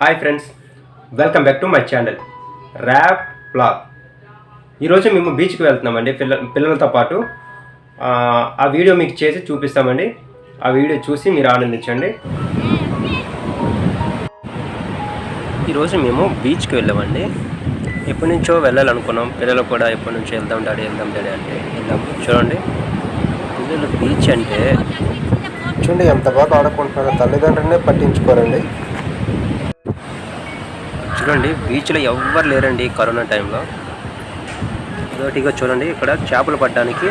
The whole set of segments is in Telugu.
Hi friends, welcome back to my channel rap blog. ఈరోజు మేము బీచ్కి వెళ్తున్నామండి పిల్లలతో పాటు. ఆ వీడియో మీకు చేసి చూపిస్తామండి. ఆ వీడియో చూసి మీరు ఆనందించండి. ఈరోజు మేము బీచ్కి వెళ్ళామండి. ఎప్పటి నుంచో వెళ్ళాలనుకున్నాం. పిల్లలు కూడా ఎప్పటి నుంచో వెళ్దాం డాడీ అంటే వెళ్దాం. చూడండి, పిల్లలు బీచ్ అంటే చూడండి ఎంత బాగా ఆడుకుంటున్నారో. తల్లిదండ్రులనే పట్టించుకోరండి. చూడండి, బీచ్లో ఎవ్వరు లేరండి కరోనా టైంలో. ఇదోటిగా చూడండి, ఇక్కడ చేపలు పట్టడానికి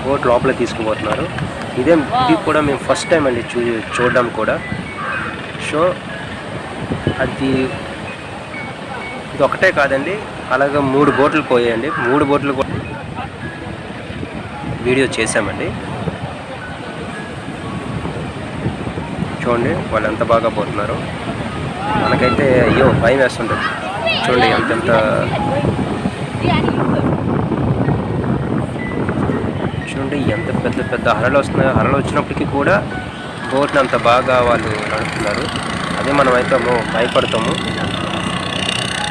బోట్ లోపల తీసుకుపోతున్నారు. ఇది కూడా మేము ఫస్ట్ టైం అండి చూడడం కూడా. సో ఇది ఒకటే కాదండి, అలాగే 3 బోట్లు పోయాయండి. 3 బోట్లు కూడా వీడియో చేసామండి. చూడండి వాళ్ళు ఎంత బాగా పోతున్నారు. మనకైతే అయ్యో భయం వేస్తుంటుంది. చూడండి చూడండి ఎంత పెద్ద పెద్ద అలలు వస్తున్నాయో. అలలు వచ్చినప్పటికీ కూడా బోట్ని అంత బాగా వాళ్ళు నడుపుతున్నారు. అదే మనం అయితే భయపడతాము.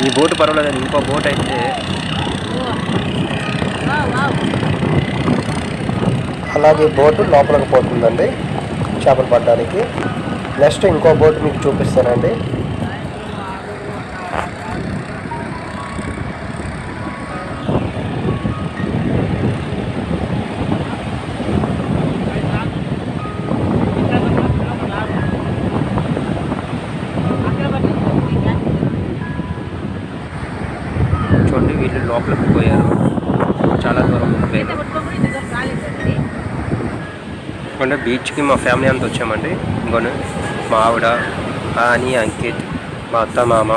ఈ బోటు పర్వాలేదండి. ఇంకో బోట్ అయితే అలాగే బోటు లోపలికి పోతుందండి చేపలు పట్టడానికి. నెక్స్ట్ ఇంకో బోట్ మీకు చూపిస్తానండి. చూడండి వీళ్ళు లోపలికి పోయారు, చాలా దూరం పోయారు. అంటే బీచ్కి మా ఫ్యామిలీ అంతా వచ్చామండి. ఇంకొన్ని మా ఆవిడ, ఆని, అంకిత్, మా అత్త, మామ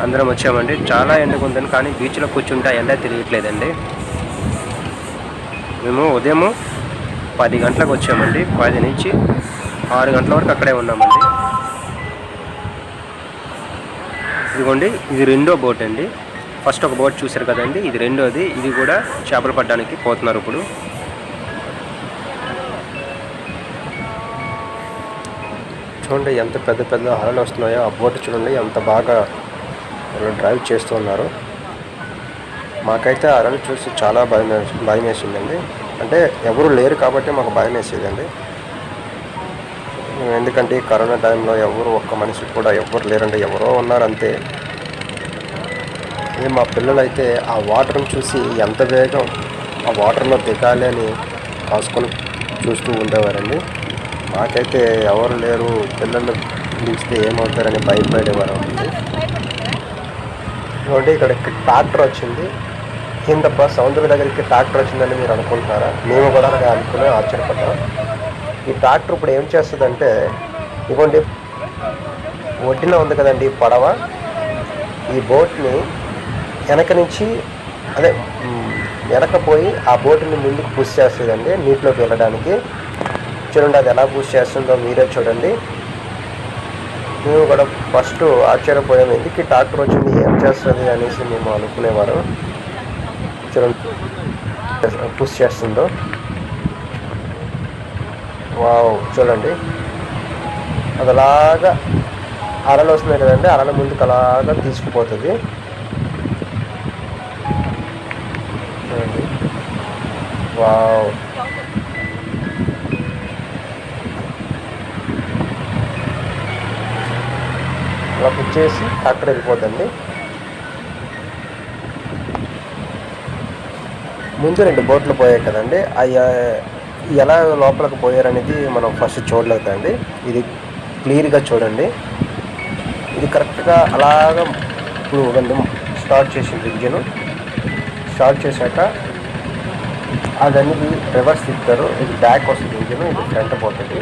అందరం వచ్చామండి. చాలా ఎండగా ఉందని, కానీ బీచ్లో కూర్చుంటే ఎండ తిరగట్లేదండి. మేము ఉదయం 10 గంటలకు వచ్చామండి. 10 నుంచి 6 గంటల వరకు అక్కడే ఉన్నామండి. ఇదిగోండి, ఇది రెండో బోట్ అండి. ఫస్ట్ ఒక బోట్ చూశారు కదండి, ఇది రెండోది. ఇది కూడా చేపలు పట్టడానికి పోతున్నారు ఇప్పుడు. చూడండి ఎంత పెద్ద పెద్ద అలలు వస్తున్నాయో. ఆ బోట్ చూడండి ఎంత బాగా డ్రైవ్ చేస్తున్నారు. మాకైతే అలలు చూసి చాలా భయం వేసిందండి. అంటే ఎవరు లేరు కాబట్టి మాకు భయం వేసేదండి. ఎందుకంటే కరోనా టైంలో ఒక్క మనిషి కూడా ఎవరు లేరండి. ఎవరో ఉన్నారు అంతే. ఇది మా పిల్లలైతే ఆ వాటర్ని చూసి ఎంత వేగం ఆ వాటర్లో దిగాలి అని కాసుకొని చూస్తూ ఉండేవారండి. మాకైతే ఎవరు లేరు, పిల్లలు దిగితే ఏమవుతారని భయపడేవారు. కాబట్టి ఇక్కడ ట్రాక్టర్ వచ్చింది. ఏంటప్ప సముద్రం దగ్గరికి ట్రాక్టర్ వచ్చిందని మీరు అనుకుంటున్నారా? మేము కూడా అలాగే అనుకుని ఆశ్చర్యపడ్డాం. ఈ ట్రాక్టర్ ఇప్పుడు ఏం చేస్తుందంటే, ఇదిగోండి ఒడ్డున ఉంది కదండి పడవ, ఈ బోట్ని వెనక నుంచి వెనకపోయి ఆ బోటుని ముందుకు పుష్ చేస్తుందండి నీటిలోకి వెళ్ళడానికి. చూడండి అది ఎలా పుష్ చేస్తుందో మీరే చూడండి. మేము కూడా ఫస్ట్ ఆశ్చర్యపోయాము, ఎందుకు ఈ ట్రాక్టర్ వచ్చింది, ఏం చేస్తుంది అనేసి మేము అనుకునేవారు. చూడండి పుష్ చేస్తుందో. వావ్, చూడండి అది అలాగా అలలు వస్తున్నాయి కదండి, అలల ముందుకు అలాగా తీసుకుపోతుంది. చూడండి, వావ్. అలా పుచ్చేసి ట్రాక్టర్ వెళ్ళిపోతుంది. ముందు 2 బోట్లు పోయాయి కదండి, అవి ఎలా లోపలికి పోయారనేది మనం ఫస్ట్ చూడలేదండి. ఇది క్లియర్గా చూడండి. ఇది కరెక్ట్గా అలాగా ఇప్పుడు స్టార్ట్ చేసింది. ఇంజిన్ స్టార్ట్ చేశాక అదన్నీ రివర్స్ తిప్పుతారు. ఇది బ్యాక్ వస్తుంది ఇంజిన్, ఇది ఫ్రంట్ పోతుంది.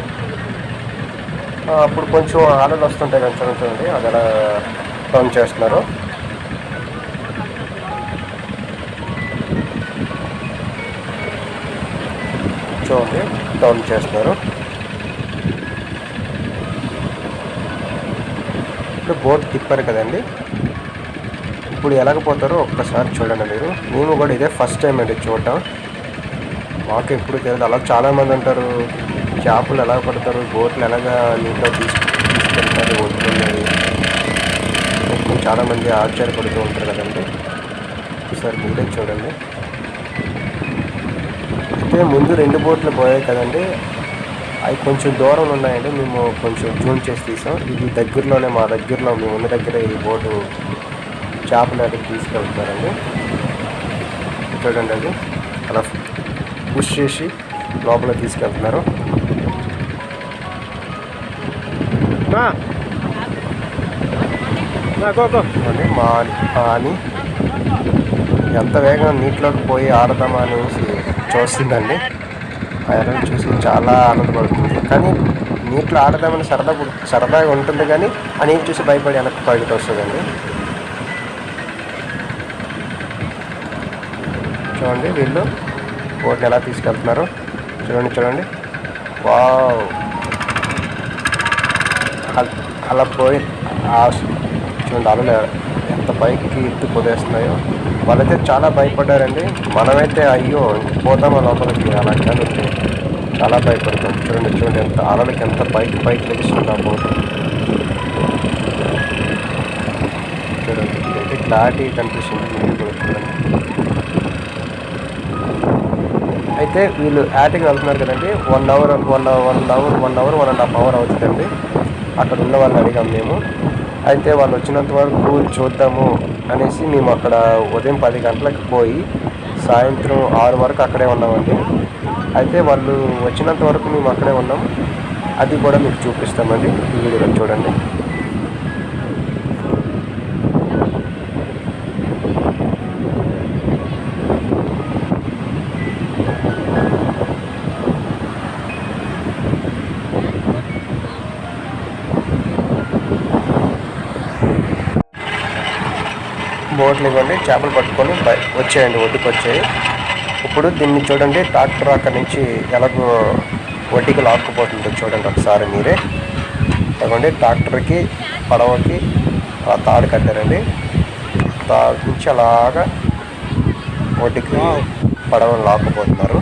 అప్పుడు కొంచెం అలలు వస్తుంటాయి కదా, చూడండి అది ఎలా టర్న్ చేస్తున్నారు. చూడండి టర్న్ చేస్తున్నారు. ఇప్పుడు బోట్ తిప్పారు కదండి, ఇప్పుడు ఎలాగపోతారో ఒక్కసారి చూడండి మీరు. మేము కూడా ఇదే ఫస్ట్ టైం అండి చూడటం. మాకు ఎప్పుడు తెలియదు. అలా చాలామంది అంటారు చేపలు ఎలా పడతారు, బోట్లు ఎలాగా నీటిలో తీసుకెళ్తారు, వద్దున్నది చాలామంది ఆశ్చర్యపడుతూ ఉంటారు కదండి. ఒకసారి మీరే చూడండి. అయితే ముందు 2 బోట్లు పోయాయి కదండి, అవి కొంచెం దూరం ఉన్నాయండి. మేము కొంచెం జూమ్ చేసి తీసాం. ఇది దగ్గరలోనే, మా దగ్గరలో మేము ఉన్న దగ్గర ఈ బోటు చేపలు అడిగి తీసుకెళ్తున్నారండి. చూడండి, అది అలా పుష్ చేసి లోపల తీసుకెళ్తున్నారు. మా అని ఎంత వేగంగా నీటిలోకి పోయి ఆడదామా అనేసి చూస్తుందండి. ఆ ఎరను చూసి చాలా ఆనందపడుతుంది. కానీ నీటిలో ఆడదామని సరదాగా ఉంటుంది, కానీ ఆ నీళ్ళు చూసి భయపడి వెనక్కి పైకి వస్తుందండి. చూడండి వీళ్ళు బోట్ని ఎలా తీసుకెళ్తున్నారు. చూడండి. వావ్, అలా పోయి చూడండి అలలు ఎంత పైకి ఎత్తి పొదేస్తున్నాయో. వాళ్ళైతే చాలా భయపడ్డారండి. మనమైతే అయ్యో పోతామా లోపలికి అలా కానీ చాలా భయపడతాం. చూడండి ఎంత అలలకి ఎంత పైకి లెగిస్తుంది ఆ బోట్. చూడండి అయితే క్లారిటీ కనిపిస్తుంది. చూడండి. అయితే వీళ్ళు యాటికి వెళ్తున్నారు కదండి. 1 అవర్ 1.5 అవర్ అవుతుందండి. అక్కడ ఉన్న వాళ్ళని అడిగాం మేము. అయితే వాళ్ళు వచ్చినంత వరకు చూద్దాము అనేసి మేము అక్కడ ఉదయం 10 గంటలకు పోయి సాయంత్రం 6 వరకు అక్కడే ఉన్నామండి. అయితే వాళ్ళు వచ్చినంత వరకు మేము అక్కడే ఉన్నాం. అది కూడా మీకు చూపిస్తామండి ఈ వీడియోలో. చూడండి. బోట్లు ఇవ్వండి, చేపలు పట్టుకొని వచ్చేయండి, ఒడ్డుకు వచ్చాయి. ఇప్పుడు దీన్ని చూడండి, ట్రాక్టర్ అక్కడి నుంచి ఎలాగో ఒడ్డుకి లాక్కుపోతుందో చూడండి ఒకసారి మీరే. ఇవ్వండి ట్రాక్టర్కి పడవకి తాడు కట్టారండి. తాడు నుంచి అలాగా ఒడ్డుకి పడవను లాక్కుపోతున్నారు.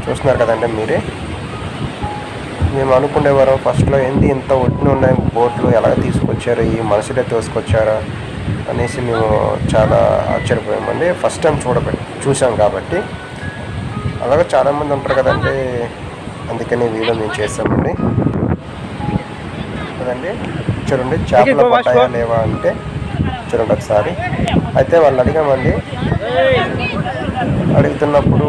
చూస్తున్నారు కదండి మీరే. మేము అనుకునేవారు ఫస్ట్లో ఏంది ఇంత ఒడ్డున ఉన్నాయి బోట్లు ఎలా తీసుకొచ్చారు, ఈ మనుషులే తీసుకొచ్చారా అనేసి మేము చాలా ఆశ్చర్యపోయామండి. ఫస్ట్ టైం చూసాం కాబట్టి. అలాగే చాలామంది ఉంటారు కదండి, అందుకని వీడియో మేము చేస్తామండి కదండి. చూడండి చేపలు పట్టాయా లేవా అంటే చూడండి ఒకసారి. అయితే వాళ్ళు అడిగామండి. అడుగుతున్నప్పుడు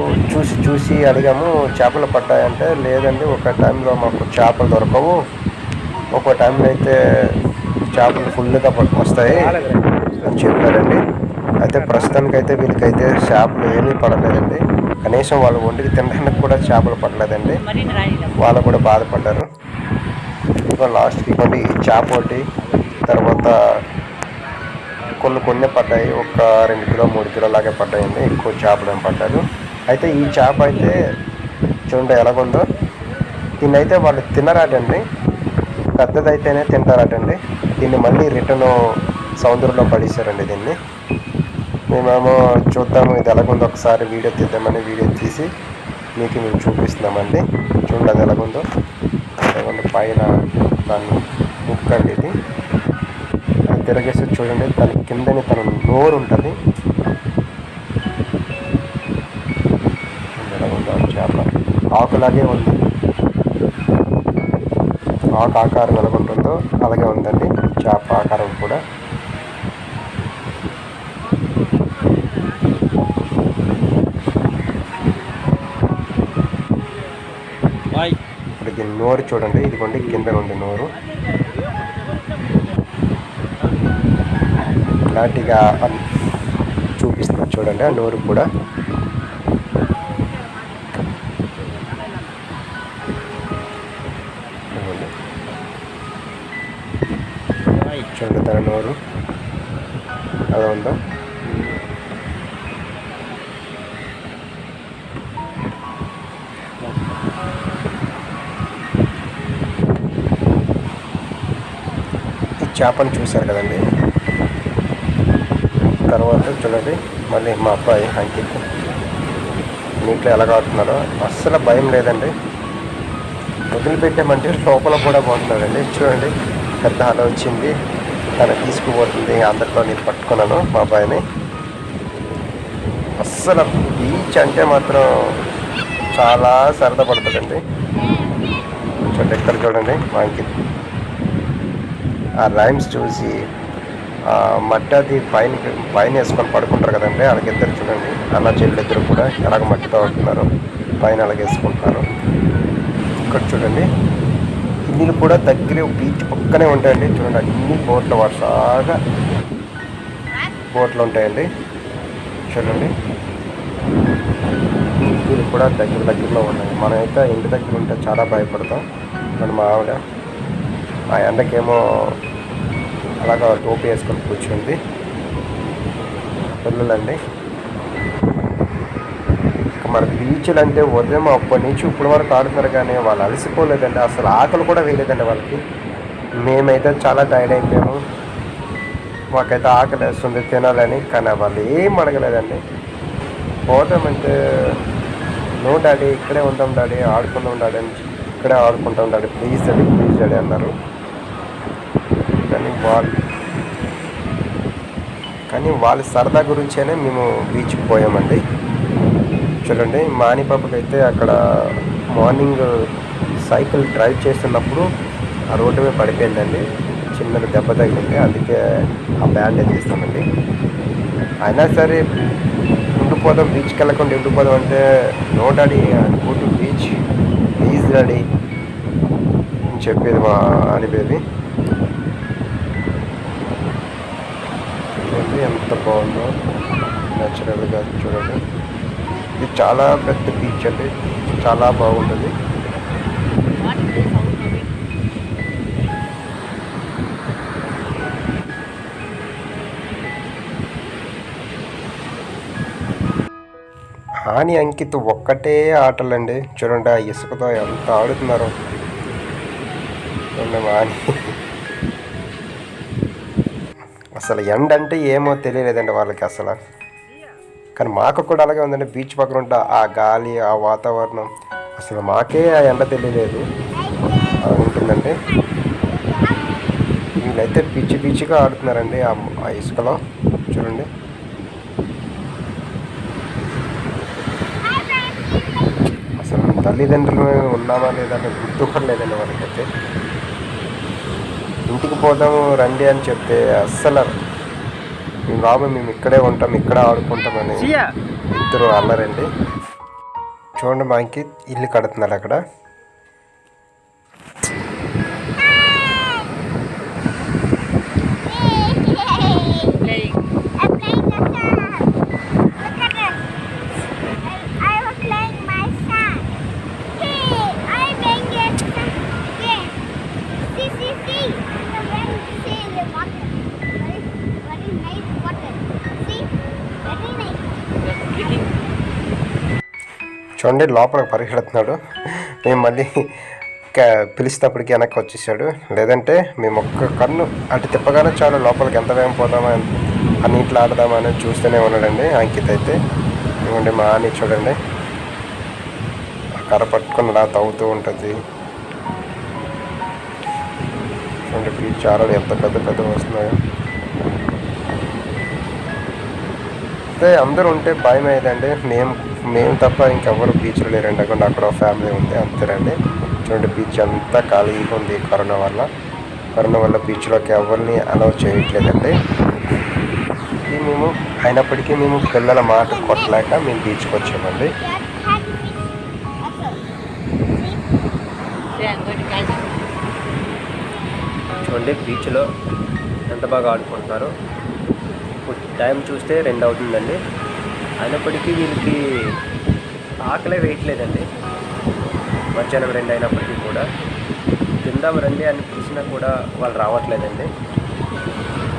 చూసి అడిగాము చేపలు పట్టాయంటే లేదండి, ఒక టైంలో మాకు చేపలు దొరకవు, ఒక టైంలో అయితే చేపలు ఫుల్గా వస్తాయి అని చెప్పారండి. అయితే ప్రస్తుతానికైతే వీళ్ళకైతే చేపలు ఏమీ పడలేదండి. కనీసం వాళ్ళు ఒంటికి తినడానికి కూడా చేపలు పడలేదండి. వాళ్ళు కూడా బాధపడ్డారు. లాస్ట్కి కొన్ని చేప ఒకటి, తర్వాత కొన్ని పడ్డాయి. ఒక 2 కిలో 3 కిలో లాగే పడ్డాయండి. ఎక్కువ చేపలు ఏం పడ్డారు. అయితే ఈ చేప అయితే చూడండి ఎలాగుందో. దీన్ని అయితే వాళ్ళు తినరాటండి, పెద్దదైతేనే తింటారటండి. దీన్ని మళ్ళీ రిటర్న్ సముద్రంలో పడేశారండి దీన్ని. మేమేమో చూద్దాము ఇది ఎలాగుందో ఒకసారి వీడియో తీద్దామని వీడియో తీసి మీకు మేము చూపిస్తున్నామండి. చూడండి అది ఎలాగుందో. పైన దాన్ని ముక్కండి ఇది తిరగేసి చూడండి. తన కిందని తన నోరు ఉంటుంది. చేప ఆకులాగే ఉంది. ఆకు ఆకారం ఎలాగుంటుందో అలాగే ఉందండి చేప ఆకారం కూడా. ఇప్పుడు దీని నోరు చూడండి, ఇదిగోండి కింద ఉంది నోరు. క్లారిటీగా చూపిస్తున్నా చూడండి ఆ నోరు కూడా. చూడండి తన నోరు అలా ఉందా. ఈ చేపను చూశారు కదండి. తర్వాత చూడండి మళ్ళీ మా అబ్బాయి అంకిత్ నీటిలో ఎలాగ ఆడుతున్నాడో. అస్సలు భయం లేదండి, వదిలిపెట్టామంటే లోపల కూడా పోతున్నాడండి. చూడండి పెద్ద అల వచ్చింది, తను తీసుకుపోతుంది. అందరితో నేను పట్టుకున్నాను మా అబ్బాయిని. అస్సలు బీచ్ అంటే మాత్రం చాలా సరదా పడుతుందండి. చూడండి ఎక్కడ చూడండి మాకి ఆ రైమ్స్ చూసి మట్టి అది పైన వేసుకొని పడుకుంటారు కదండి. అలాగిద్దరు చూడండి, అన్న చెల్లిద్దరు కూడా ఎలాగ మట్టితో ఆడుతున్నారు, పైన అలాగే వేసుకుంటున్నారు. ఇక్కడ చూడండి ఇల్లు కూడా దగ్గరే బీచ్ పక్కనే ఉంటాయండి. చూడండి అన్ని బోట్లు వరుసగా బోట్లు ఉంటాయండి. చూడండి ఇల్లు కూడా దగ్గరలో ఉన్నాయి. మనమైతే ఇంటి దగ్గర ఉంటే చాలా భయపడతాం. మా ఆవిడ ఆ ఎండకేమో అలాగా టోపీ వేసుకొని కూర్చుంది. పిల్లలండి మన బీచ్లు అంటే ఉదయం అప్పటి నుంచి ఇప్పుడు వరకు ఆడుతున్నారు, కానీ వాళ్ళు అలసిపోలేదండి. అసలు ఆకలి కూడా వేయలేదండి వాళ్ళకి. మేమైతే చాలా టైర్డ్ అయిపోయాము, మాకైతే ఆకలి వేస్తుంది తినాలని, కానీ వాళ్ళు ఏం అడగలేదండి. పోతామంటే నో డాడీ ఇక్కడే ఉందాం డాడీ, ఆడుకుందాం డాడీ అని, ఇక్కడే ఆడుకుంటాం డాడీ, ప్లీజ్ డాడీ అన్నారు. కానీ వాళ్ళ సరదా గురించేనే మేము బీచ్కి పోయామండి. చూడండి మాని పాపకి అయితే అక్కడ మార్నింగ్ సైకిల్ డ్రైవ్ చేస్తున్నప్పుడు ఆ రోడ్డు మీద పడిపోయిందండి, చిన్నది దెబ్బ తగిలింది. అందుకే ఆ బ్యాండేజ్ చేస్తామండి. అయినా సరే ఉండిపోదాం, బీచ్కి వెళ్ళకుండా ఉండిపోదాం అంటే no daddy go to beach please daddy అని చెప్పేది మా అని బేబీ. చూడండి ఎంత బాగుందో న్యాచురల్గా. చూడండి ఇది చాలా పెద్ద బీచ్ అండి, చాలా బాగుంటుంది. ఆని అంకిత్ ఒక్కటే ఆటలండి. చూడండి ఆ ఇసుకతో ఎంత ఆడుతున్నారు. చూడండి ఆని అసలు ఎండ అంటే ఏమో తెలియలేదండి వాళ్ళకి అసలు. కానీ మాకు కూడా అలాగే ఉందండి, బీచ్ పక్కన ఉంటా ఆ గాలి ఆ వాతావరణం, అసలు మాకే ఆ ఎండ తెలియలేదు, అలా ఉంటుందండి. వీళ్ళైతే పిచ్చిగా ఆడుతున్నారండి ఆ ఇసుకలో. చూడండి అసలు తల్లిదండ్రులు ఉన్నామా లేదా అని గుర్తు కూడా లేదండి వాళ్ళకైతే. ఇంటికి పోదాము రండి అని చెప్తే అస్సలు బాబు మేము ఇక్కడే ఉంటాం, ఇక్కడే ఆడుకుంటామని ఇద్దరు అన్నారండి. చూడండి మాకి ఇల్లు కడుతున్నారు అక్కడ. చూడండి లోపలికి పరిగెడుతున్నాడు. మేము మళ్ళీ పిలిచేటప్పటికి వెనక్కి వచ్చేసాడు. లేదంటే మేము ఒక్క కన్ను అటు తిప్పగానే చాలు లోపలికి ఎంత వేగం పోదామా అన్నింటిలో ఆడదామా అని చూస్తూనే ఉన్నాడండి అంకిత్ అయితే. ఇవ్వండి మా అని చూడండి కర్ర పట్టుకుని అలా తవ్వుతూ ఉంటుంది. చూడండి బీచ్ ఆడలు ఎంత పెద్ద వస్తున్నాయో. అయితే అందరూ ఉంటే భయం అయ్యేదండి. మేము తప్ప ఇంకెవ్వరు బీచ్లో లేరండి. అక్కడ ఫ్యామిలీ ఉంది అంతేనండి. చూడండి బీచ్ అంతా ఖాళీగా ఉంది కరోనా వల్ల బీచ్లోకి ఎవరిని అలౌ చేయట్లేదండి. మేము అయినప్పటికీ మేము పిల్లల మాట కొట్టలేక మేము బీచ్కి వచ్చామండి. చూడండి బీచ్లో ఎంత బాగా ఆడుకుంటున్నారు. ఇప్పుడు టైం చూస్తే 2 అవుతుందండి. అయినప్పటికీ వీళ్ళకి ఆకలే వేయట్లేదండి. మధ్యాహ్నం 2 అయినప్పటికీ కూడా తిందాం రండి అని పిలిచినా కూడా వాళ్ళు రావట్లేదండి.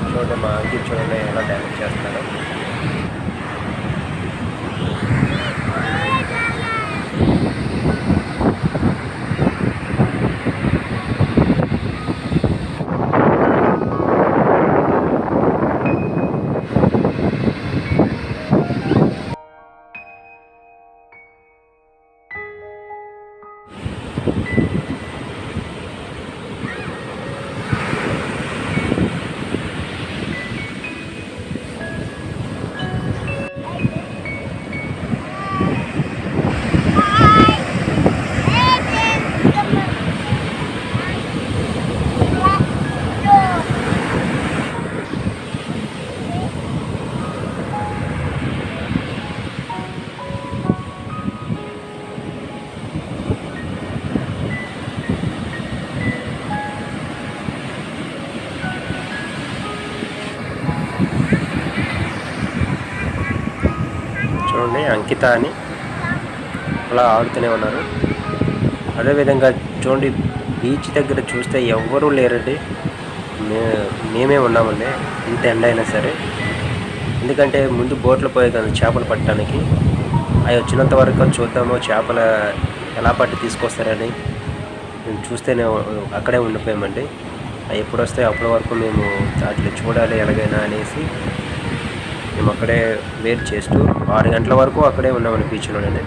చూడండి మా అంకిత్ చూడండి ఎలా డ్యామేజ్ చేస్తున్నారు. నుండి అంకిత అని అలా ఆడుతూనే ఉన్నారు. అదేవిధంగా చూడండి, బీచ్ దగ్గర చూస్తే ఎవ్వరూ లేరండి. మేమే ఉన్నామండి, ఇంత ఎండ అయినా సరే. ఎందుకంటే ముందు బోట్లు పోయాయి కదా చేపలు పట్టడానికి. అవి వచ్చినంత వరకు చూద్దాము చేపలు ఎలా పట్టి తీసుకొస్తారని మేము చూస్తేనే అక్కడే ఉండిపోయామండి. అవి ఎప్పుడు వస్తాయి అప్పటి వరకు మేము వాటిని చూడాలి ఎలాగైనా అనేసి మేము అక్కడే వెయిట్ చేస్తూ 6 గంటల వరకు అక్కడే ఉన్నామండి బీచ్లోనే.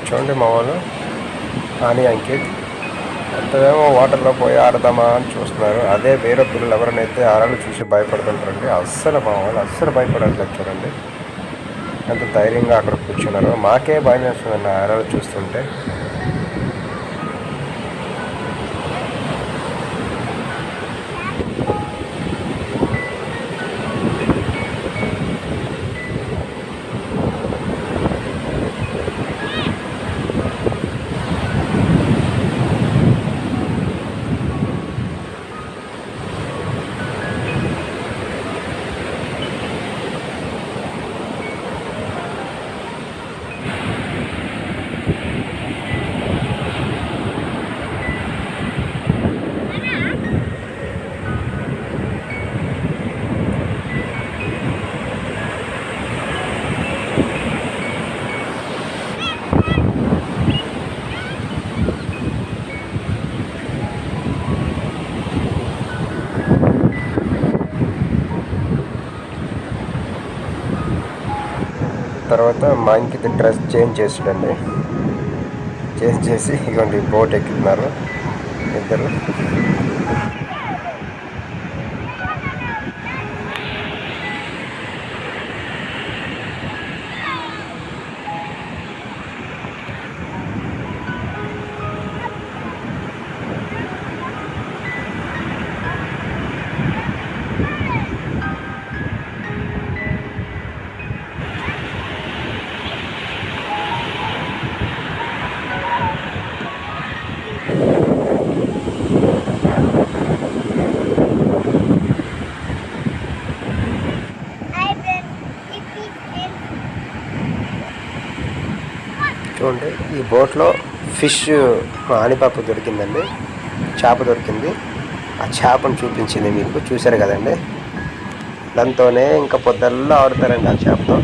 చూడండి మా వాళ్ళు ఆని అంకిత్ ఎంతేమో వాటర్లో పోయి ఆడదామా అని చూస్తున్నారు. అదే వేరే పిల్లలు ఎవరైనా ఆరాలు చూసి భయపడుతుంటారండి. అస్సలు మా వాళ్ళు అస్సలు భయపడట్లేదు. చూడండి ఎంత ధైర్యంగా అక్కడ కూర్చున్నారు. మాకే భయం వేస్తుందండి ఆరాలు చూస్తుంటే. తర్వాత మా ఇంకిత డ్రెస్ చేంజ్ చేసాడండి. చేంజ్ చేసి ఇవ్వండి బోట్ ఎక్కుతున్నారు ఇద్దరు. చూడండి ఈ బోట్లో ఫిష్ ఆనిపాప దొరికిందండి, చేప దొరికింది. ఆ చేపను చూపించింది మీకు, చూశారు కదండి. దాంతోనే ఇంకా పొద్దుల్లో ఆడుతారండి ఆ చేపతో.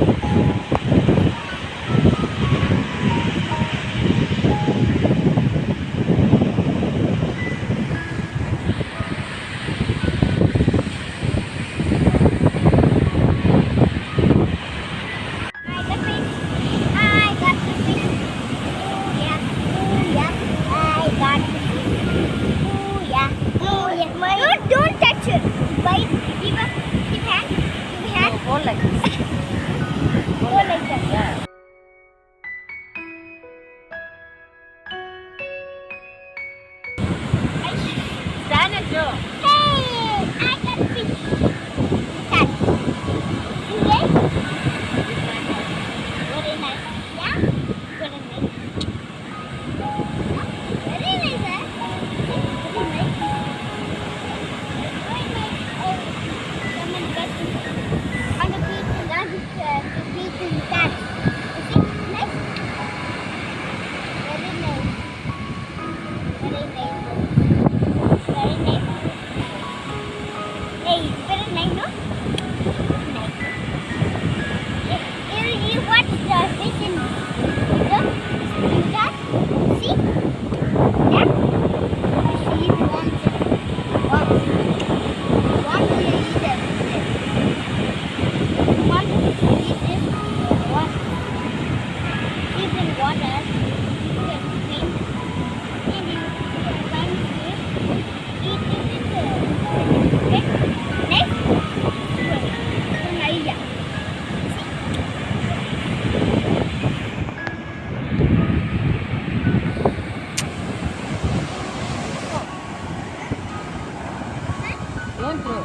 Don't throw.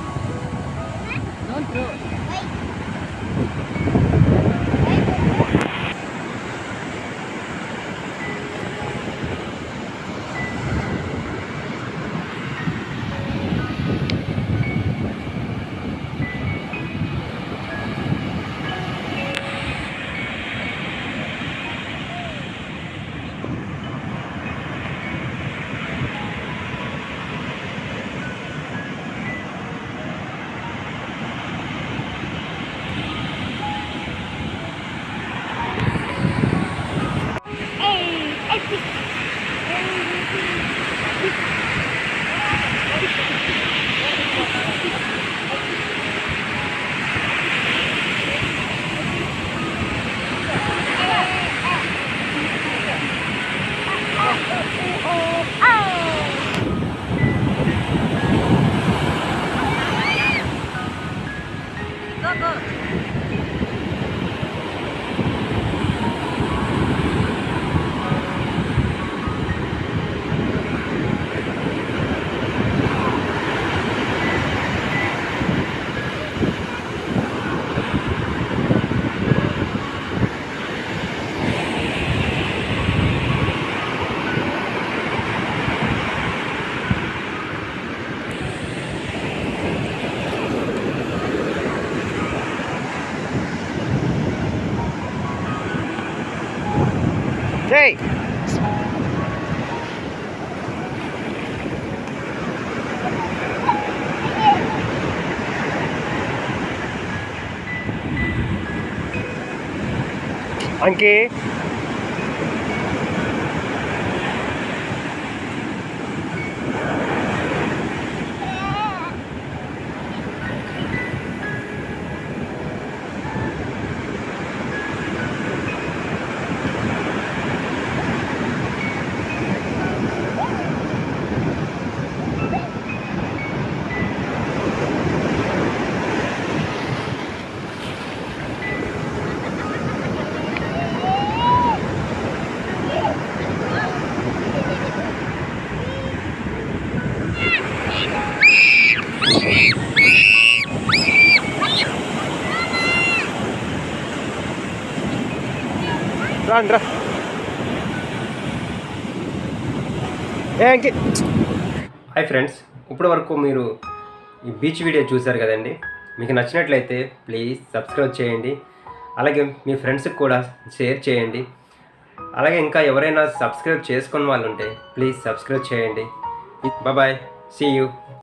Don't throw. Hey! Anki! రా హాయ్ ఫ్రెండ్స్, ఇప్పటి వరకు మీరు ఈ బీచ్ వీడియో చూశారు కదండి. మీకు నచ్చినట్లయితే ప్లీజ్ సబ్స్క్రైబ్ చేయండి. అలాగే మీ ఫ్రెండ్స్కి కూడా షేర్ చేయండి. అలాగే ఇంకా ఎవరైనా సబ్స్క్రైబ్ చేసుకున్న వాళ్ళు ఉంటే ప్లీజ్ సబ్స్క్రైబ్ చేయండి. Bye, see you.